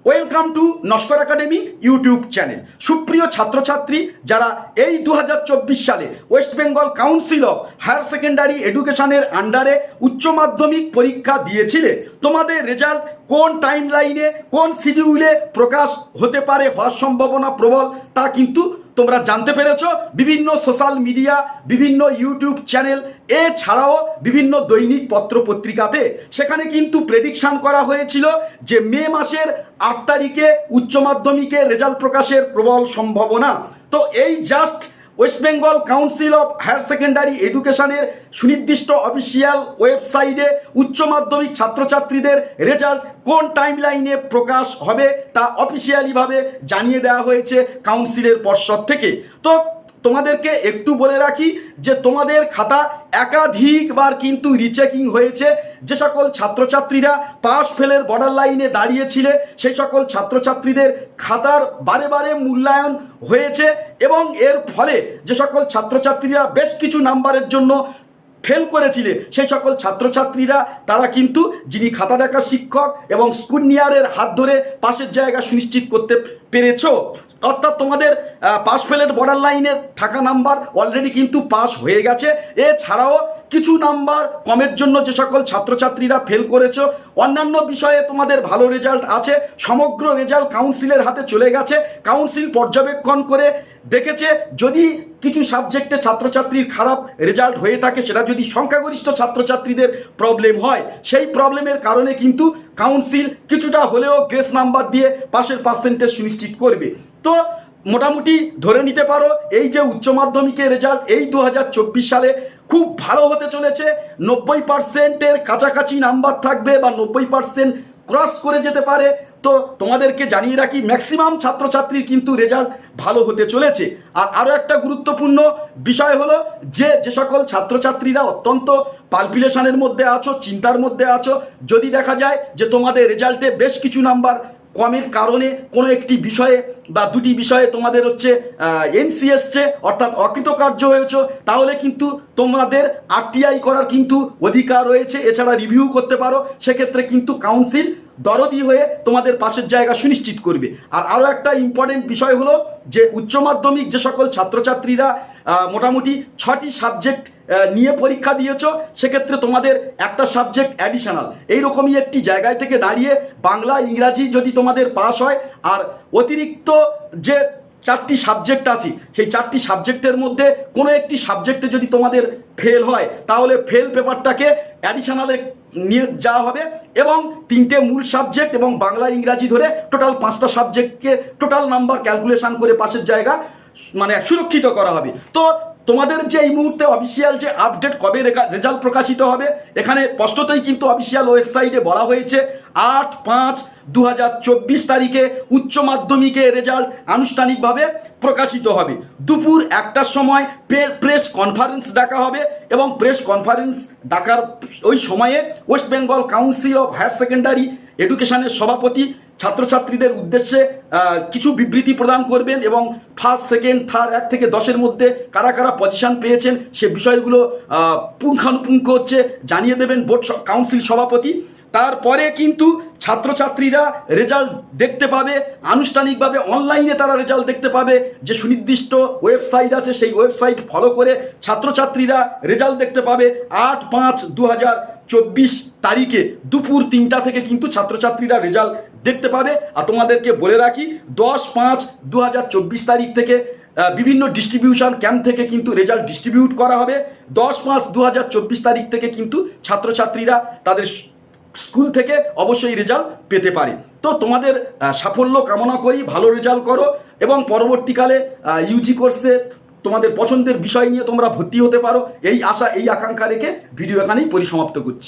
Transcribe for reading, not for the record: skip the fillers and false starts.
Welcome to Naskar academy YouTube channel. সুপ্রিয় ছাত্রছাত্রী যারা এই 2024 সালে ওয়েস্ট বেঙ্গল কাউন্সিল অফ হায়ার সেকেন্ডারি এডুকেশনের আন্ডারে উচ্চ মাধ্যমিক পরীক্ষা দিয়েছিলে, তোমাদের রেজাল্ট কোন টাইম লাইনে কোন শিডিউলে প্রকাশ হতে পারে হওয়ার সম্ভাবনা প্রবল তা কিন্তু তোমরা জানতে পেরেছো বিভিন্ন সোশ্যাল মিডিয়া, বিভিন্ন ইউটিউব চ্যানেল, এছাড়াও বিভিন্ন দৈনিক পত্র পত্রিকাতে। সেখানে কিন্তু প্রেডিকশন করা হয়েছিল যে মে মাসের 8 তারিখে উচ্চ মাধ্যমিকের রেজাল্ট প্রকাশের প্রবল সম্ভাবনা। তো এই জাস্ট ওয়েস্ট বেঙ্গল কাউন্সিল অফ হায়ার সেকেন্ডারি এডুকেশনের সুনির্দিষ্ট অফিসিয়াল ওয়েবসাইটে উচ্চ মাধ্যমিক ছাত্রছাত্রীদের রেজাল্ট কোন টাইম লাইনে প্রকাশ হবে তা অফিসিয়ালিভাবে জানিয়ে দেওয়া হয়েছে কাউন্সিলের পর্ষদ থেকে। তো তোমাদেরকে একটু বলে রাখি যে তোমাদের খাতা একাধিকবার কিন্তু রিচেকিং হয়েছে। যে সকল ছাত্রছাত্রীরা পাস ফেলের বর্ডার লাইনে দাঁড়িয়েছিলে সেই সকল ছাত্রছাত্রীদের খাতার বারে বারে মূল্যায়ন হয়েছে এবং এর ফলে যে সকল ছাত্রছাত্রীরা বেশ কিছু নাম্বারের জন্য ফেল করেছিলে সেই সকল ছাত্রছাত্রীরা তারা কিন্তু যিনি খাতা দেখা শিক্ষক এবং স্কুনিয়ারের হাত ধরে পাশের জায়গা সুনিশ্চিত করতে পেরেছো। অর্থাৎ তোমাদের পাস ফেলের বর্ডার লাইনে থাকা নাম্বার অলরেডি কিন্তু পাস হয়ে গেছে। এছাড়াও কিছু নাম্বার কমের জন্য যে সকল ছাত্রছাত্রীরা ফেল করেছো, অন্যান্য বিষয়ে তোমাদের ভালো রেজাল্ট আছে। সমগ্র রেজাল্ট কাউন্সিলের হাতে চলে গেছে। কাউন্সিল পর্যবেক্ষণ করে দেখেছে যদি কিছু সাবজেক্টে ছাত্রছাত্রীর খারাপ রেজাল্ট হয়ে থাকে, সেটা যদি সংখ্যাগরিষ্ঠ ছাত্রছাত্রীদের প্রবলেম হয়, সেই প্রবলেমের কারণে কিন্তু কাউন্সিল কিছুটা হলেও গ্রেস নাম্বার দিয়ে পাশের পার্সেন্টেজ সুনিশ্চিত করবে। তো মোটামুটি ধরে নিতে পারো এই যে উচ্চ মাধ্যমিকের রেজাল্ট এই 2024 সালে খুব ভালো হতে চলেছে। 90%-এর কাছাকাছি নাম্বার থাকবে বা 90% ক্রস করে যেতে পারে। তো তোমাদেরকে জানিয়ে রাখি ম্যাক্সিমাম ছাত্রছাত্রীর কিন্তু রেজাল্ট ভালো হতে চলেছে। আর আরও একটা গুরুত্বপূর্ণ বিষয় হলো যে সকল ছাত্রছাত্রীরা অত্যন্ত পালপিলেশনের মধ্যে আছো, চিন্তার মধ্যে আছো, যদি দেখা যায় যে তোমাদের রেজাল্টে বেশ কিছু নাম্বার কমের কারণে কোনো একটি বিষয়ে বা দুটি বিষয়ে তোমাদের এনসি এসছে অর্থাৎ অকৃতকার্য হয়েছে, তাহলে কিন্তু তোমাদের আরটিআই করার কিন্তু অধিকার রয়েছে। এছাড়া রিভিউ করতে পারো, সেক্ষেত্রে কিন্তু কাউন্সিল দরদি হয়ে তোমাদের পাশের জায়গা সুনিশ্চিত করবে। আর আরও একটা ইম্পর্টেন্ট বিষয় হলো যে উচ্চ মাধ্যমিক যে সকল ছাত্রছাত্রীরা মোটামুটি 6টি সাবজেক্ট নিয়ে পরীক্ষা দিয়েছো, সেক্ষেত্রে তোমাদের একটা সাবজেক্ট অ্যাডিশনাল এইরকমই একটি জায়গায় থেকে দাঁড়িয়ে বাংলা ইংরাজি যদি তোমাদের পাস হয় আর অতিরিক্ত যে 4টি সাবজেক্ট আছে সেই 4টি সাবজেক্টের মধ্যে কোনো একটি সাবজেক্টে যদি তোমাদের ফেল হয় তাহলে ফেল পেপারটাকে অ্যাডিশনালে নিয়ে যাওয়া হবে এবং 3টে মূল সাবজেক্ট এবং বাংলা ইংরাজি ধরে টোটাল 5টা সাবজেক্টকে টোটাল নাম্বার ক্যালকুলেশন করে পাশের জায়গা সুরক্ষিত করা হবে। তো তোমাদের যে এই মুহূর্তে অফিসিয়াল যে আপডেট কবে রেজাল্ট প্রকাশিত হবে, এখানে স্পষ্টতই কিন্তু অফিসিয়াল ওয়েবসাইটে বলা হয়েছে 8/5/2024 তারিখে উচ্চ মাধ্যমিকের রেজাল্ট আনুষ্ঠানিকভাবে প্রকাশিত হবে। দুপুর 1টার সময় প্রেস কনফারেন্স ডাকা হবে এবং প্রেস কনফারেন্স ডাকার ওই সময়ে ওয়েস্ট বেঙ্গল কাউন্সিল অফ হায়ার সেকেন্ডারি এডুকেশনের সভাপতি ছাত্রছাত্রীদের উদ্দেশ্যে কিছু বিবৃতি প্রদান করবেন এবং ফার্স্ট, সেকেন্ড, থার্ড 1 থেকে 10-এর মধ্যে কারা কারা পজিশন পেয়েছেন সে বিষয়গুলো পুঙ্খানুপুঙ্খ জানিয়ে দেবেন বোর্ড কাউন্সিল সভাপতি। তারপরে কিন্তু ছাত্রছাত্রীরা রেজাল্ট দেখতে পাবে আনুষ্ঠানিকভাবে, অনলাইনে তারা রেজাল্ট দেখতে পাবে। যে সুনির্দিষ্ট ওয়েবসাইট আছে সেই ওয়েবসাইট ফলো করে ছাত্রছাত্রীরা রেজাল্ট দেখতে পাবে 8/5/2024 তারিখে দুপুর 3টা থেকে কিন্তু ছাত্রছাত্রীরা রেজাল্ট দেখতে পাবে। আর তোমাদেরকে বলে রাখি 10/5/2024 তারিখ থেকে বিভিন্ন ডিস্ট্রিবিউশন ক্যাম্প থেকে কিন্তু রেজাল্ট ডিস্ট্রিবিউট করা হবে। 10/5/2024 তারিখ থেকে কিন্তু ছাত্রছাত্রীরা তাদের স্কুল থেকে অবশ্যই রেজাল্ট পেতে পারে। তো তোমাদের সাফল্য কামনা করি, ভালো রেজাল্ট করো এবং পরবর্তীকালে ইউজি কোর্সে তোমাদের পছন্দের বিষয় নিয়ে তোমরা ভর্তি হতে পারো, এই আশা এই আকাঙ্ক্ষা রেখে ভিডিও এখানেই পরিসমাপ্ত করছি।